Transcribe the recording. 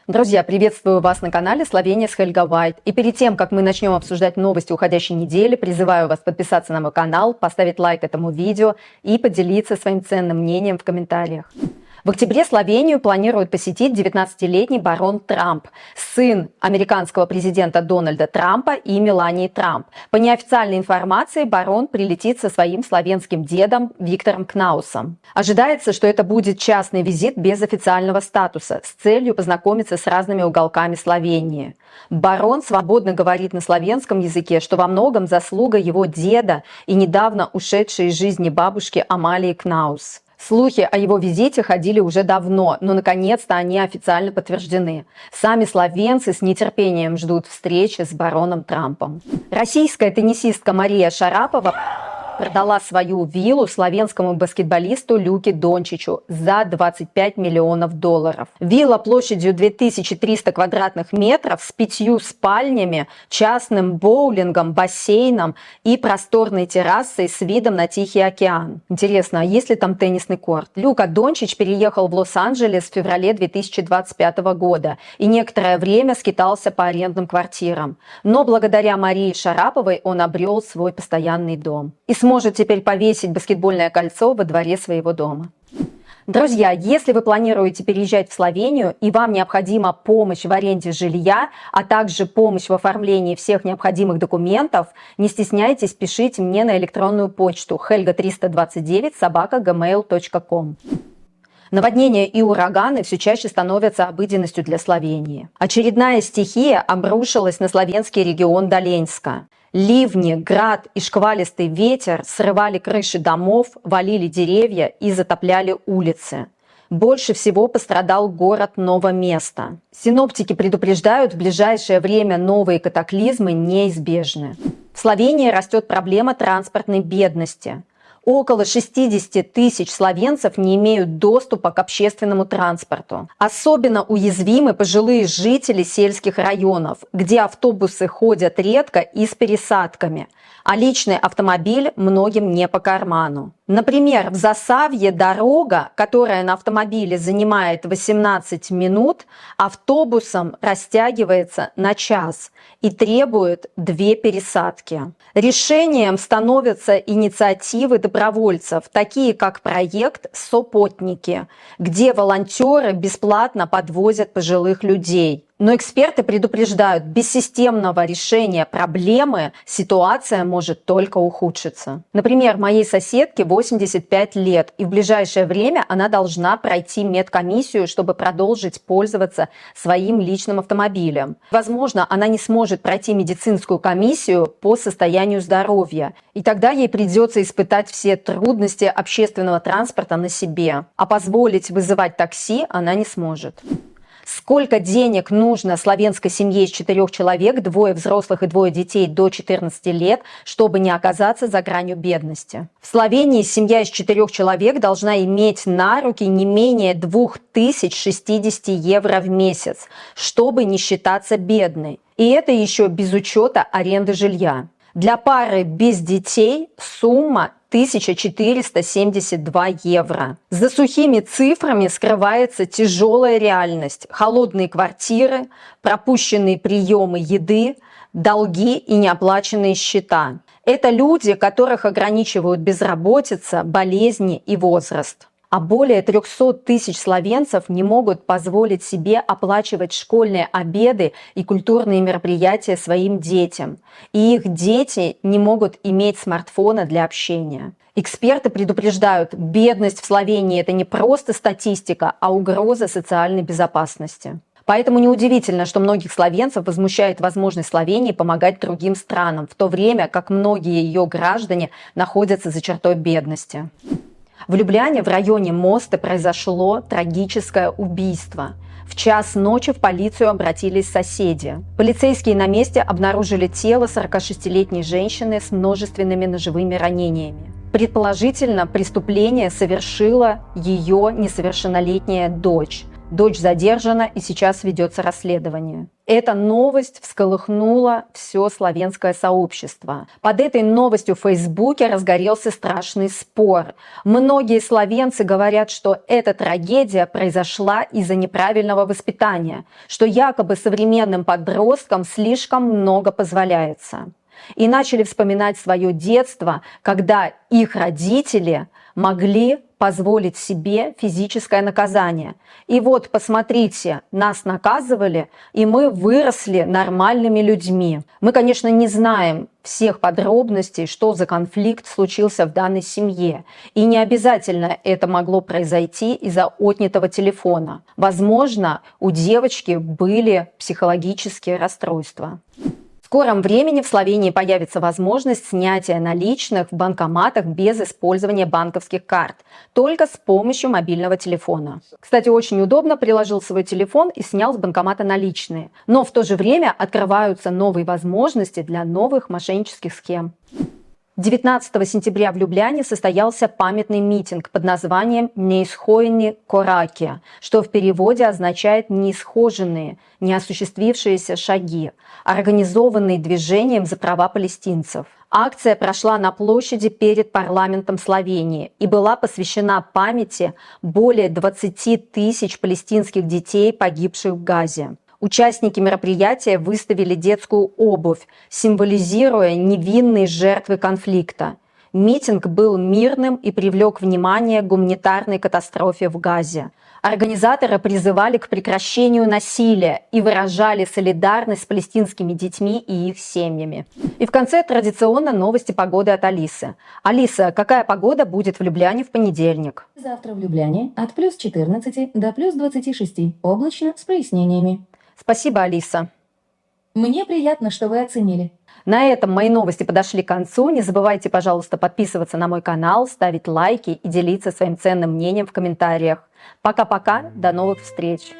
Друзья, приветствую вас на канале Словения с Хельга White. И перед тем, как мы начнем обсуждать новости уходящей недели, призываю вас подписаться на мой канал, поставить лайк этому видео и поделиться своим ценным мнением в комментариях. В октябре Словению планирует посетить 19-летний барон Трамп, сын американского президента Дональда Трампа и Мелании Трамп. По неофициальной информации, барон прилетит со своим словенским дедом Виктором Кнаусом. Ожидается, что это будет частный визит без официального статуса, с целью познакомиться с разными уголками Словении. Барон свободно говорит на словенском языке, что во многом заслуга его деда и недавно ушедшей из жизни бабушки Амалии Кнаус. Слухи о его визите ходили уже давно, но наконец-то они официально подтверждены. Сами словенцы с нетерпением ждут встречи с бароном Трампом. Российская теннисистка Мария Шарапова продала свою виллу словенскому баскетболисту Люке Дончичу за $25 миллионов. Вилла площадью 2300 квадратных метров с 5 спальнями, частным боулингом, бассейном и просторной террасой с видом на Тихий океан. Интересно, а есть ли там теннисный корт? Люка Дончич переехал в Лос-Анджелес в феврале 2025 года и некоторое время скитался по арендным квартирам. Но благодаря Марии Шараповой он обрел свой постоянный дом и сможет теперь повесить баскетбольное кольцо во дворе своего дома. Друзья, если вы планируете переезжать в Словению и вам необходима помощь в аренде жилья, а также помощь в оформлении всех необходимых документов, не стесняйтесь, пишите мне на электронную почту helga329@gmail.com. Наводнения и ураганы все чаще становятся обыденностью для Словении. Очередная стихия обрушилась на словенский регион Доленьска. Ливни, град и шквалистый ветер срывали крыши домов, валили деревья и затопляли улицы. Больше всего пострадал город Новоместо. Синоптики предупреждают, в ближайшее время новые катаклизмы неизбежны. В Словении растет проблема транспортной бедности. Около 60 тысяч словенцев не имеют доступа к общественному транспорту. Особенно уязвимы пожилые жители сельских районов, где автобусы ходят редко и с пересадками, а личный автомобиль многим не по карману. Например, в Засавье дорога, которая на автомобиле занимает 18 минут, автобусом растягивается на час и требует 2 пересадки. Решением становятся инициативы добровольцев, такие как проект «Сопотники», где волонтеры бесплатно подвозят пожилых людей. Но эксперты предупреждают, без системного решения проблемы ситуация может только ухудшиться. Например, моей соседке 85 лет, и в ближайшее время она должна пройти медкомиссию, чтобы продолжить пользоваться своим личным автомобилем. Возможно, она не сможет пройти медицинскую комиссию по состоянию здоровья, и тогда ей придется испытать все трудности общественного транспорта на себе, а позволить вызывать такси она не сможет. Сколько денег нужно словенской семье из 4 человек, 2 взрослых и 2 детей до 14 лет, чтобы не оказаться за гранью бедности? В Словении семья из 4 человек должна иметь на руки не менее 2060 евро в месяц, чтобы не считаться бедной. И это еще без учета аренды жилья. Для пары без детей сумма 1472 евро. За сухими цифрами скрывается тяжелая реальность: холодные квартиры, пропущенные приемы еды, долги и неоплаченные счета. Это люди, которых ограничивают безработица, болезни и возраст. А более 300 тысяч словенцев не могут позволить себе оплачивать школьные обеды и культурные мероприятия своим детям. И их дети не могут иметь смартфона для общения. Эксперты предупреждают, бедность в Словении – это не просто статистика, а угроза социальной безопасности. Поэтому неудивительно, что многих словенцев возмущает возможность Словении помогать другим странам, в то время как многие ее граждане находятся за чертой бедности. В Любляне в районе Моста произошло трагическое убийство. В час ночи в полицию обратились соседи. Полицейские на месте обнаружили тело 46-летней женщины с множественными ножевыми ранениями. Предположительно, преступление совершила ее несовершеннолетняя дочь. Дочь задержана, и сейчас ведется расследование. Эта новость всколыхнула все славянское сообщество. Под этой новостью в Фейсбуке разгорелся страшный спор. Многие славянцы говорят, что эта трагедия произошла из-за неправильного воспитания, что якобы современным подросткам слишком много позволяется. И начали вспоминать свое детство, когда их родители могли позволить себе физическое наказание. И вот, посмотрите, нас наказывали, и мы выросли нормальными людьми. Мы, конечно, не знаем всех подробностей, что за конфликт случился в данной семье. И не обязательно это могло произойти из-за отнятого телефона. Возможно, у девочки были психологические расстройства. В скором времени в Словении появится возможность снятия наличных в банкоматах без использования банковских карт, только с помощью мобильного телефона. Кстати, очень удобно, приложил свой телефон и снял с банкомата наличные. Но в то же время открываются новые возможности для новых мошеннических схем. 19 сентября в Любляне состоялся памятный митинг под названием «Неисхоженные кораки», что в переводе означает «неисхоженные, неосуществившиеся шаги», организованный движением за права палестинцев. Акция прошла на площади перед парламентом Словении и была посвящена памяти более 20 тысяч палестинских детей, погибших в Газе. Участники мероприятия выставили детскую обувь, символизируя невинные жертвы конфликта. Митинг был мирным и привлек внимание к гуманитарной катастрофе в Газе. Организаторы призывали к прекращению насилия и выражали солидарность с палестинскими детьми и их семьями. И в конце традиционно новости погоды от Алисы. Алиса, какая погода будет в Любляне в понедельник? Завтра в Любляне от плюс 14 до плюс 26. Облачно с прояснениями. Спасибо, Алиса. Мне приятно, что вы оценили. На этом мои новости подошли к концу. Не забывайте, пожалуйста, подписываться на мой канал, ставить лайки и делиться своим ценным мнением в комментариях. Пока-пока, до новых встреч!